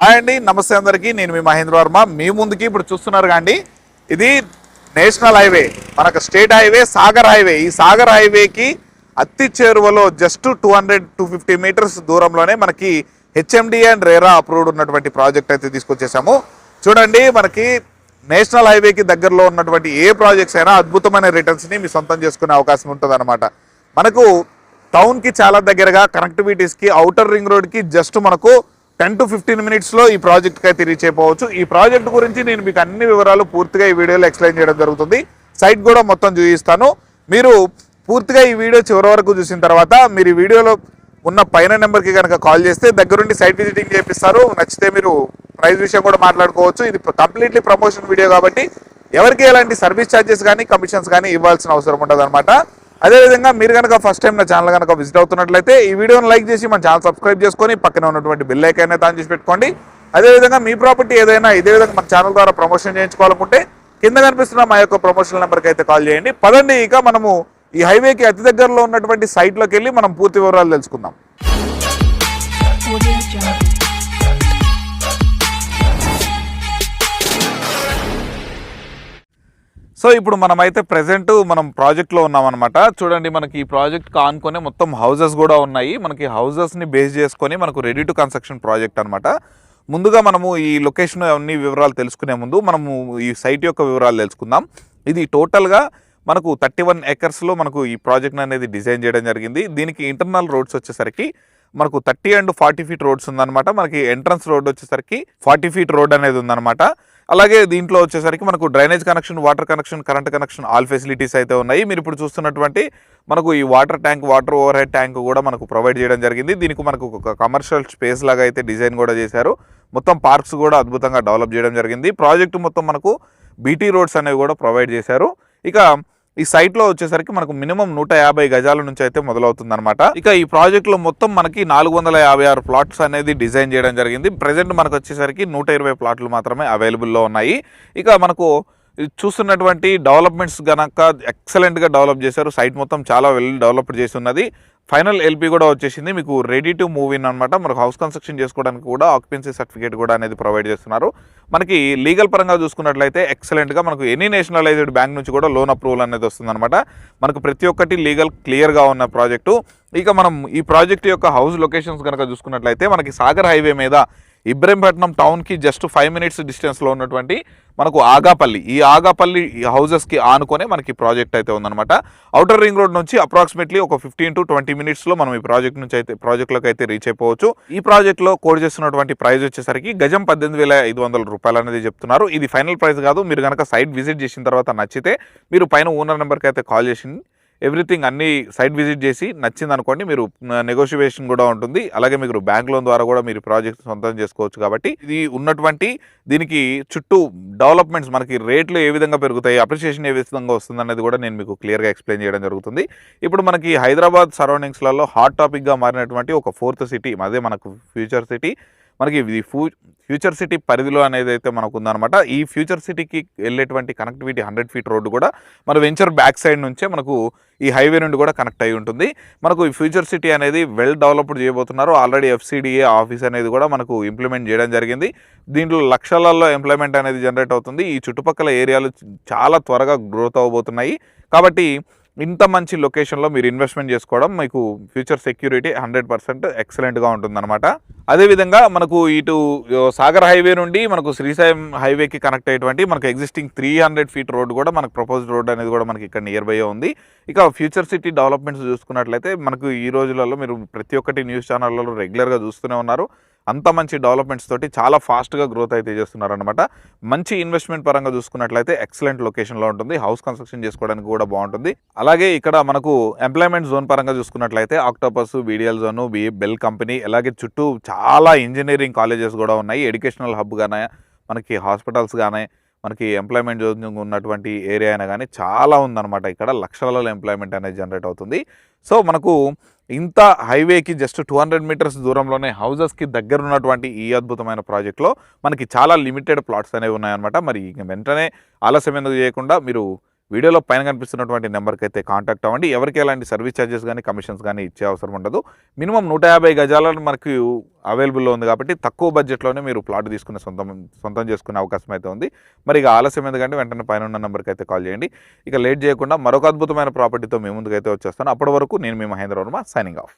Hi అండి, నమస్తే అందరికీ. నేను మీ మహేంద్ర వర్మ. మీ ముందుకి ఇప్పుడు చూస్తున్నారు కాండి, ఇది నేషనల్ హైవే, మనకు స్టేట్ హైవే, సాగర్ హైవే. ఈ సాగర్ హైవేకి అతి చేరువలో జస్ట్ 250 మీటర్స్ దూరంలోనే మనకి హెచ్ఎండి అండ్ రేరా అప్రూవ్డ్ ఉన్నటువంటి ప్రాజెక్ట్ అయితే తీసుకొచ్చేసాము. చూడండి, మనకి నేషనల్ హైవేకి దగ్గరలో ఉన్నటువంటి ఏ ప్రాజెక్ట్స్ అయినా అద్భుతమైన రిటర్న్స్ని మీ సొంతం చేసుకునే అవకాశం ఉంటుంది అనమాట. మనకు టౌన్కి చాలా దగ్గరగా, కనెక్టివిటీస్కి, అవుటర్ రింగ్ రోడ్కి జస్ట్ మనకు 10 to 15 మినిట్స్లో ఈ ప్రాజెక్ట్కి అయితే రీచ్ అయిపోవచ్చు. ఈ ప్రాజెక్ట్ గురించి నేను మీకు అన్ని వివరాలు పూర్తిగా ఈ వీడియోలో ఎక్స్ప్లెయిన్ చేయడం జరుగుతుంది. సైట్ కూడా మొత్తం చూపిస్తాను. మీరు పూర్తిగా ఈ వీడియో చివరి వరకు చూసిన తర్వాత మీరు ఈ వీడియోలో ఉన్న పైన నెంబర్కి కనుక కాల్ చేస్తే దగ్గరుండి సైట్ విజిటింగ్ చేపిస్తారు. నచ్చితే మీరు ప్రైస్ విషయం కూడా మాట్లాడుకోవచ్చు. ఇది కంప్లీట్లీ ప్రమోషన్ వీడియో కాబట్టి ఎవరికి ఎలాంటి సర్వీస్ ఛార్జెస్ కానీ కమిషన్స్ కానీ ఇవ్వాల్సిన అవసరం ఉండదు అనమాట. అదేవిధంగా మీరు కనుక ఫస్ట్ టైం నా ఛానల్ కనుక విజిట్ అవుతున్నట్లయితే ఈ వీడియోని లైక్ చేసి మన ఛానల్ సబ్స్క్రైబ్ చేసుకొని పక్కన ఉన్నటువంటి బెల్ ఐకాన్ అయితే ఆన్ చేసి పెట్టుకోండి. అదేవిధంగా మీ ప్రాపర్టీ ఏదైనా ఇదే విధంగా మన ఛానల్ ద్వారా ప్రమోషన్ చేయించుకోవాలనుకుంటే కింద కనిపిస్తున్న మా యొక్క ప్రమోషనల్ నెంబర్కి అయితే కాల్ చేయండి. పదండి, ఇక మనము ఈ హైవేకి అతి దగ్గరలో ఉన్నటువంటి సైట్లోకి వెళ్ళి మనం పూర్తి వివరాలు తెలుసుకుందాం. సో ఇప్పుడు మనమైతే ప్రెసెంట్ మనం ప్రాజెక్ట్లో ఉన్నామన్నమాట. చూడండి, మనకి ఈ ప్రాజెక్ట్కి ఆనుకొని మొత్తం హౌజెస్ కూడా ఉన్నాయి. మనకి హౌజెస్ని బేస్ చేసుకొని మనకు రెడీ టు కన్స్ట్రక్షన్ ప్రాజెక్ట్ అనమాట. ముందుగా మనము ఈ లొకేషన్ అన్ని వివరాలు తెలుసుకునే ముందు మనము ఈ సైట్ యొక్క వివరాలు తెలుసుకుందాం. ఇది టోటల్గా మనకు 31 acresలో మనకు ఈ ప్రాజెక్ట్ అనేది డిజైన్ చేయడం జరిగింది. దీనికి ఇంటర్నల్ రోడ్స్ వచ్చేసరికి మనకు 30 and 40 feet రోడ్స్ ఉందన్నమాట. మనకి ఎంట్రన్స్ రోడ్ వచ్చేసరికి 40 feet రోడ్ అనేది ఉందన్నమాట. అలాగే దీంట్లో వచ్చేసరికి మనకు drainage connection, water connection, current connection, all facilities అయితే ఉన్నాయి. మీరు ఇప్పుడు చూస్తున్నటువంటి మనకు ఈ water tank, water over head tank కూడా మనకు ప్రొవైడ్ చేయడం జరిగింది. దీనికి మనకు ఒక కమర్షియల్ స్పేస్ లాగా అయితే డిజైన్ కూడా చేశారు. మొత్తం పార్క్స్ కూడా అద్భుతంగా డెవలప్ చేయడం జరిగింది. ప్రాజెక్టు మొత్తం మనకు బీటీ రోడ్స్ అనేవి కూడా ప్రొవైడ్ చేశారు. ఇక ఈ సైట్లో వచ్చేసరికి మనకు మినిమం 150 గజాల నుంచి అయితే మొదలవుతుంది అనమాట. ఇక ఈ ప్రాజెక్ట్లో మొత్తం మనకి 456 ప్లాట్స్ అనేది డిజైన్ చేయడం జరిగింది. ప్రజెంట్ మనకు వచ్చేసరికి 120 ప్లాట్లు మాత్రమే అవైలబుల్లో ఉన్నాయి. ఇక మనకు చూస్తున్నటువంటి డెవలప్మెంట్స్ గనక ఎక్సలెంట్గా డెవలప్ చేశారు. సైట్ మొత్తం చాలా వెల్ డెవలప్డ్ చేసి ఉన్నది. ఫైనల్ ఎల్పీ కూడా వచ్చేసింది. మీకు రెడీ టు మూవ్ ఇన్ అనమాట. మనకు హౌస్ కన్స్ట్రక్షన్ చేసుకోవడానికి కూడా ఆక్యుపెన్సీ సర్టిఫికేట్ కూడా అనేది ప్రొవైడ్ చేస్తున్నారు. మనకి లీగల్ పరంగా చూసుకున్నట్లయితే ఎక్సలెంట్గా మనకు ఎనీ నేషనలైజ్డ్ బ్యాంక్ నుంచి కూడా లోన్ అప్రూవల్ అనేది వస్తుందన్నమాట. మనకు ప్రతి ఒక్కటి లీగల్ క్లియర్గా ఉన్న ప్రాజెక్టు. ఇక మనం ఈ ప్రాజెక్ట్ యొక్క హౌస్ లొకేషన్స్ కనుక చూసుకున్నట్లయితే మనకి సాగర్ హైవే మీద ఇబ్రహీంపట్నం టౌన్కి జస్ట్ 5 minutes డిస్టెన్స్లో ఉన్నటువంటి మనకు ఆగాపల్లి, ఈ ఆగాపల్లి హౌజెస్కి ఆనుకొనే మనకి ప్రాజెక్ట్ అయితే ఉందన్నమాట. అవుటర్ రింగ్ రోడ్ నుంచి అప్రాక్సిమేట్లీ ఒక 15 to 20 minutesలో మనం ఈ ప్రాజెక్ట్లోకి అయితే రీచ్ అయిపోవచ్చు. ఈ ప్రాజెక్ట్లో కోడ్ చేస్తున్నటువంటి ప్రైస్ వచ్చేసరికి గజం 18,500 రూపాయలు అనేది చెప్తున్నారు. ఇది ఫైనల్ ప్రైస్ కాదు. మీరు కనుక సైట్ విజిట్ చేసిన తర్వాత నచ్చితే మీరు పైన ఓనర్ నెంబర్కి అయితే కాల్ చేసి ఎవ్రీథింగ్ అన్ని సైట్ విజిట్ చేసి నచ్చింది అనుకోండి, మీరు నెగోషియేషన్ కూడా ఉంటుంది. అలాగే మీరు బ్యాంక్ లోన్ ద్వారా కూడా మీరు ప్రాజెక్ట్ సొంతం చేసుకోవచ్చు. కాబట్టి ఇది ఉన్నటువంటి దీనికి చుట్టూ డెవలప్మెంట్స్, మనకి రేట్లు ఏ విధంగా పెరుగుతాయి, అప్రిషియేషన్ ఏ విధంగా వస్తుంది అనేది కూడా నేను మీకు క్లియర్గా ఎక్స్ప్లెయిన్ చేయడం జరుగుతుంది. ఇప్పుడు మనకి హైదరాబాద్ సరౌండింగ్స్లలో హాట్ టాపిక్గా మారినటువంటి ఒక 4th సిటీ, అదే మనకు ఫ్యూచర్ సిటీ. మనకి ఇది ఫ్యూచర్ సిటీ పరిధిలో అనేది అయితే మనకు ఉందన్నమాట. ఈ ఫ్యూచర్ సిటీకి వెళ్ళేటువంటి కనెక్టివిటీ 100 feet రోడ్డు కూడా మన వెంచర్ బ్యాక్ సైడ్ నుంచే మనకు ఈ హైవే నుండి కూడా కనెక్ట్ అయి ఉంటుంది. మనకు ఈ ఫ్యూచర్ సిటీ అనేది వెల్ డెవలప్డ్ చేయబోతున్నారు. ఆల్రెడీ FCDA ఆఫీస్ అనేది కూడా మనకు ఇంప్లిమెంట్ చేయడం జరిగింది. దీంట్లో లక్షలలో ఎంప్లాయ్మెంట్ అనేది జనరేట్ అవుతుంది. ఈ చుట్టుపక్కల ఏరియాలు చాలా త్వరగా గ్రోత్ అవ్వబోతున్నాయి. కాబట్టి ఇంత మంచి లొకేషన్లో మీరు ఇన్వెస్ట్మెంట్ చేసుకోవడం మీకు ఫ్యూచర్ సెక్యూరిటీ 100% ఎక్సలెంట్గా ఉంటుందన్నమాట. అదేవిధంగా మనకు ఇటు సాగర్ హైవే నుండి మనకు శ్రీశైలం హైవేకి కనెక్ట్ అయ్యేటువంటి మనకు ఎగ్జిస్టింగ్ 300 feet రోడ్ కూడా మనకు ప్రపోజ్డ్ రోడ్ అనేది కూడా మనకి ఇక్కడ నియర్ బై ఉంది. ఇక ఫ్యూచర్ సిటీ డెవలప్మెంట్స్ చూసుకున్నట్లయితే మనకు ఈ రోజులలో మీరు ప్రతి ఒక్కటి న్యూస్ ఛానళ్ళలో రెగ్యులర్గా చూస్తూనే ఉన్నారు. అంత మంచి డెవలప్మెంట్స్ తోటి చాలా ఫాస్ట్గా గ్రోత్ అయితే చేస్తున్నారనమాట. మంచి ఇన్వెస్ట్మెంట్ పరంగా చూసుకున్నట్లయితే ఎక్సలెంట్ లొకేషన్లో ఉంటుంది. హౌస్ కన్స్ట్రక్షన్ చేసుకోవడానికి కూడా బాగుంటుంది. అలాగే ఇక్కడ మనకు ఎంప్లాయ్మెంట్ జోన్ పరంగా చూసుకున్నట్లయితే octopus, BDL zone, bell company, అలాగే చుట్టూ చాలా ఇంజనీరింగ్ కాలేజెస్ కూడా ఉన్నాయి. ఎడ్యుకేషనల్ హబ్ గానే, మనకి హాస్పిటల్స్ గానే, మనకి ఎంప్లాయ్మెంట్ జోన్ ఉన్నటువంటి ఏరియా అయినా కానీ చాలా ఉందన్నమాట. ఇక్కడ లక్షలలో ఎంప్లాయ్మెంట్ అనేది జనరేట్ అవుతుంది. సో మనకు ఇంత హైవేకి జస్ట్ 200 meters దూరంలోనే హౌజెస్కి దగ్గర ఉన్నటువంటి ఈ అద్భుతమైన ప్రాజెక్ట్లో మనకి చాలా లిమిటెడ్ ప్లాట్స్ అనేవి ఉన్నాయన్నమాట. మరి వెంటనే ఆలస్యం ఎందుకు చేయకుండా మీరు వీడియోలో పైన కనిపిస్తున్నటువంటి నెంబర్కి అయితే కాంటాక్ట్ అవ్వండి. ఎవరికి ఎలాంటి సర్వీస్ ఛార్జెస్ కానీ కమిషన్స్ కానీ ఇచ్చే అవసరం ఉండదు. మినిమం 150 గజాలను మనకు అవైలబుల్లో ఉంది కాబట్టి తక్కువ బడ్జెట్లోనే మీరు ప్లాట్ తీసుకునే సొంతం చేసుకునే అవకాశం అయితే ఉంది. మరి ఇక ఆలస్యం ఎందుకంటే వెంటనే పైన ఉన్న నెంబర్కి అయితే కాల్ చేయండి. ఇక లేట్ చేయకుండా మరొక అద్భుతమైన ప్రాపర్టీతో మీ ముందుకైతే వచ్చేస్తాను. అప్పటి వరకు నేను మీ మహేంద్ర వర్మ సైనింగ్ ఆఫ్.